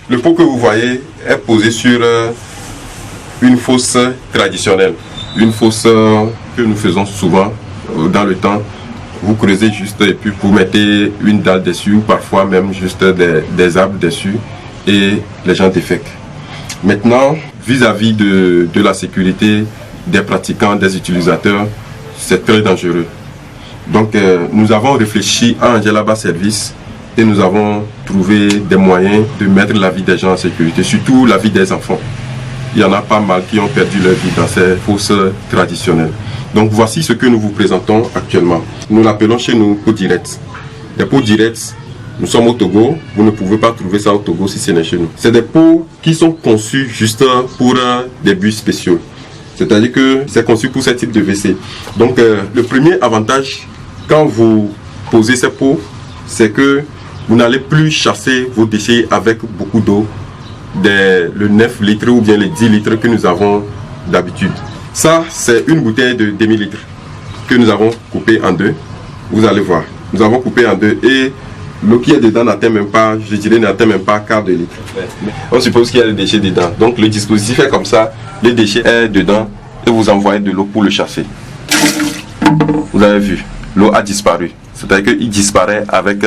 Le pot que vous voyez est posé sur une fosse traditionnelle. Une fosse que nous faisons souvent dans le temps. Vous creusez juste et puis vous mettez une dalle dessus, ou parfois même juste des arbres dessus et les gens défèquent. Maintenant, vis-à-vis de la sécurité des pratiquants, des utilisateurs, c'est très dangereux. Donc nous avons réfléchi à Angelaba Service et nous avons trouvé des moyens de mettre la vie des gens en sécurité, surtout la vie des enfants. Il y en a pas mal qui ont perdu leur vie dans ces fosses traditionnelles. Donc voici ce que nous vous présentons actuellement. Nous l'appelons chez nous pots directs. Des pots directs, nous sommes au Togo, vous ne pouvez pas trouver ça au Togo si ce n'est chez nous. C'est des pots qui sont conçus juste pour des buts spéciaux. C'est-à-dire que c'est conçu pour ce type de WC. Donc le premier avantage quand vous posez ces pots, c'est que vous n'allez plus chasser vos déchets avec beaucoup d'eau, le 9 litres ou bien les 10 litres que nous avons d'habitude. Ça, c'est une bouteille de demi-litre que nous avons coupée en deux. Vous allez voir, nous avons coupé en deux et l'eau qui est dedans n'atteint même pas, je dirais, n'atteint même pas quart de litre. On suppose qu'il y a des déchets dedans. Donc le dispositif est comme ça, les déchets sont dedans et vous envoyez de l'eau pour le chasser. Vous avez vu, l'eau a disparu. C'est-à-dire qu'il disparaît avec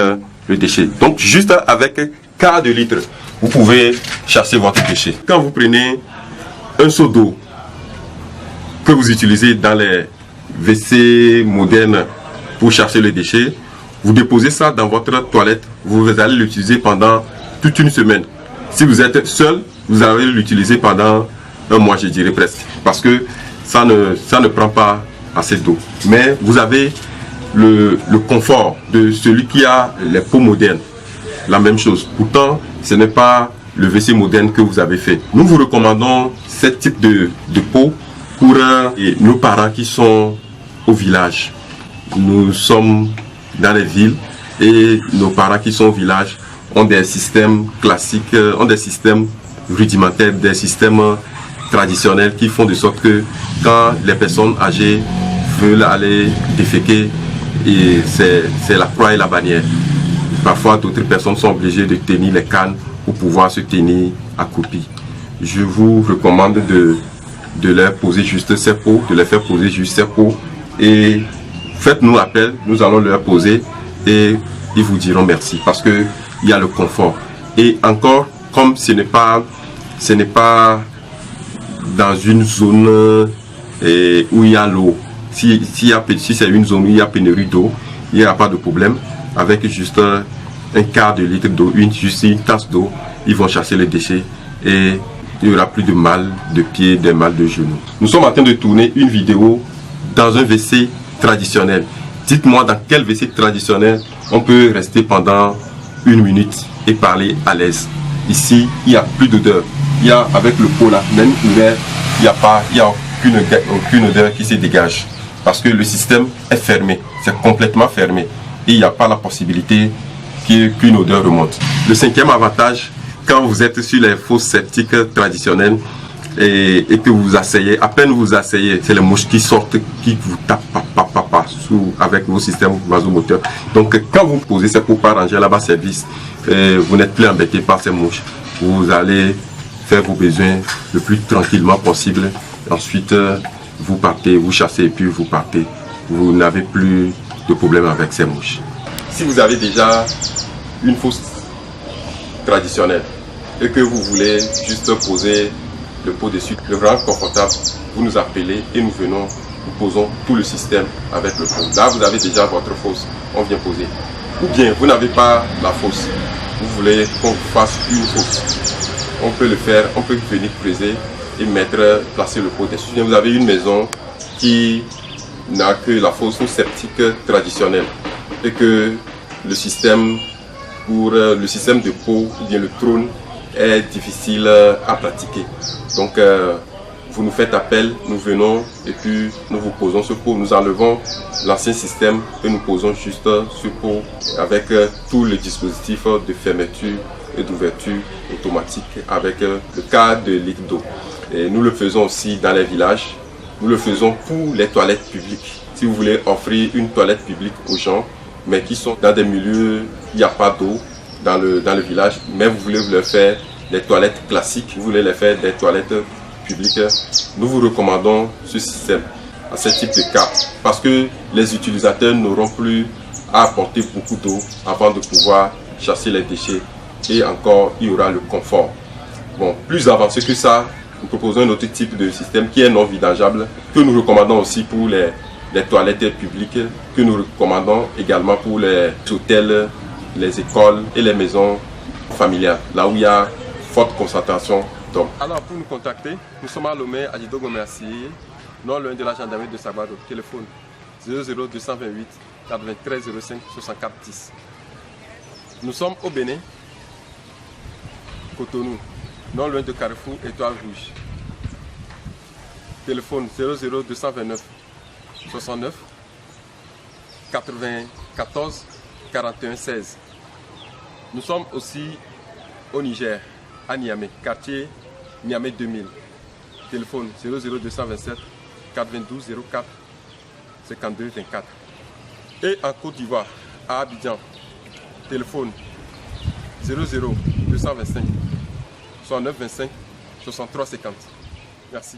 le déchet. Donc juste avec quart de litre, vous pouvez chasser votre déchet. Quand vous prenez un seau d'eau que vous utilisez dans les WC modernes pour chercher les déchets, vous déposez ça dans votre toilette, vous allez l'utiliser pendant toute une semaine. Si vous êtes seul, vous allez l'utiliser pendant un mois, je dirais presque, parce que ça ne prend pas assez d'eau. Mais vous avez le confort de celui qui a les pots modernes, la même chose. Pourtant, ce n'est pas le WC moderne que vous avez fait. Nous vous recommandons ce type de pot pour nos parents qui sont au village. Nous sommes dans les villes et nos parents qui sont au village ont des systèmes classiques, ont des systèmes rudimentaires, des systèmes traditionnels qui font de sorte que quand les personnes âgées veulent aller déféquer, et c'est la croix et la bannière. Parfois d'autres personnes sont obligées de tenir les cannes pour pouvoir se tenir accroupis. Je vous recommande de leur poser juste ces pots, de leur faire poser juste ces pots et faites-nous appel, nous allons leur poser et ils vous diront merci parce qu'il y a le confort. Et encore, comme ce n'est pas dans une zone où il y a l'eau, si c'est une zone où il y a pénurie d'eau, il n'y a pas de problème. Avec juste un quart de litre d'eau, juste une tasse d'eau, ils vont chasser les déchets et il n'y aura plus de mal de pied, de mal de genoux. Nous sommes en train de tourner une vidéo dans un WC traditionnel. Dites-moi dans quel WC traditionnel on peut rester pendant 1 minute et parler à l'aise. Ici, il n'y a plus d'odeur. Il y a avec le pot là, même ouvert, il n'y a aucune odeur qui se dégage. Parce que le système est fermé, c'est complètement fermé. Et il n'y a pas la possibilité qu'une odeur remonte. Le 5e avantage, quand vous êtes sur les fosses septiques traditionnelles et que vous vous asseyez, à peine vous asseyez, c'est les mouches qui sortent, qui vous tapent avec vos systèmes vasomoteurs. Donc quand vous posez ces pots par Angelaba Service, vous n'êtes plus embêté par ces mouches. Vous allez faire vos besoins le plus tranquillement possible. Ensuite, vous partez, vous chassez et puis vous partez. Vous n'avez plus de problème avec ces mouches. Si vous avez déjà une fosse traditionnelle et que vous voulez juste poser le pot dessus, le vraiment confortable, vous nous appelez et nous venons, nous posons tout le système avec le pot. Là, vous avez déjà votre fosse, on vient poser. Ou bien, vous n'avez pas la fosse, vous voulez qu'on vous fasse une fosse. On peut le faire, on peut venir creuser et placer le pot dessus. Vous avez une maison qui n'a que la fosse septique traditionnelle et que le système de pot ou bien le trône est difficile à pratiquer. Donc vous nous faites appel, nous venons et puis nous vous posons ce pot. Nous enlevons l'ancien système et nous posons juste ce pot avec tout le dispositif de fermeture et d'ouverture automatique avec le quart de litre d'eau. Et nous le faisons aussi dans les villages. Nous le faisons pour les toilettes publiques. Si vous voulez offrir une toilette publique aux gens, mais qui sont dans des milieux où il n'y a pas d'eau dans le village, mais vous voulez leur faire des toilettes classiques, vous voulez les faire des toilettes publiques, nous vous recommandons ce système à ce type de cas parce que les utilisateurs n'auront plus à apporter beaucoup d'eau avant de pouvoir chasser les déchets et encore il y aura le confort. Bon, plus avancé que ça, nous proposons un autre type de système qui est non vidangeable que nous recommandons aussi pour les toilettes publiques, que nous recommandons également pour les hôtels, les écoles et les maisons familiales, là où il y a forte concentration d'hommes. Alors pour nous contacter, nous sommes à Lomé, à Didogo Mercier, non loin de la gendarmerie de Sagbado. Téléphone 00228 93 05 64 10. Nous sommes au Bénin, Cotonou, non loin de Carrefour Étoile Rouge. Téléphone 00229 69 94 41 16. Nous sommes aussi au Niger, à Niamey, quartier Niamey 2000. Téléphone 00227 422 04 52 24. Et en Côte d'Ivoire, à Abidjan, téléphone 00225 69 25 63 50. Merci.